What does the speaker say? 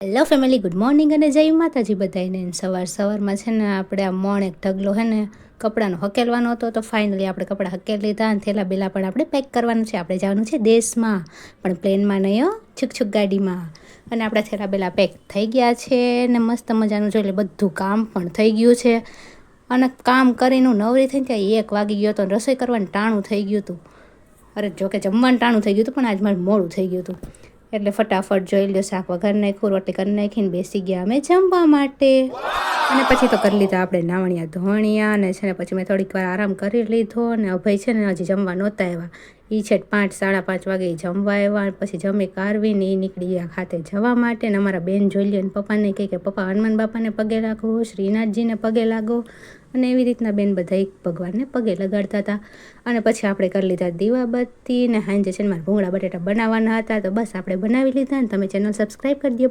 Hello family, good morning અને જય માતાજી બધાને. સવારમાં છે ને આપણે આ મોણ એક ઢગલો છે ને કપડાનો હકેલવાનો હતો, તો ફાઇનલી આપણે કપડાં હકેલ લીધા અને થેલા બેલા પણ આપણે પેક કરવાનું છે. આપણે જવાનું છે દેશમાં, પણ પ્લેનમાં નહીં હો, છુક ગાડીમાં. અને આપણા થેલા બેલા પેક થઈ ગયા છે ને મસ્ત મજાનું જોઈ લે, બધું કામ પણ થઈ ગયું છે. અને કામ કરીને નવરી થઈને ત્યાં 1 વાગી ગયો હતો, રસોઈ કરવાનું ટાણું થઈ ગયું હતું. અરે જોકે જમવાનું ટાણું થઈ ગયું હતું, પણ આજ મારે મોડું થઈ ગયું હતું. એટલે ફટાફટ જોઈ લો, શાક વઘાર નાખ્યું, રોટલી કરી નાખીને બેસી ગયા અમે જમવા માટે. અને પછી તો કરી લીધા આપણે નાવણિયા ધોણિયા, અને છે ને પછી મેં થોડીક વાર આરામ કરી લીધો. અને અભય છે ને હજી જમવા નહોતા આવ્યા, એ છે 5 સાડા 5 વાગે જમવા આવ્યા. પછી જમી કારવીને એ નીકળી ગયા ખાતે જવા માટે. ને અમારા બેન જોઈ લે, પપ્પાને કહે કે પપ્પા હનુમાન બાપાને પગે લાગો, શ્રીનાથજીને પગે લાગો. અને એવી રીતના બેન બધા એક ભગવાનને પગે લગાડતા હતા. અને પછી આપણે કરી લીધા દીવાબત્તી. ને સાંજે છે ને મારે ભૂંગળા બટેટા બનાવવાના હતા, તો બસ આપણે બનાવી લીધા. ને તમે ચેનલ સબસ્ક્રાઈબ કરી દો.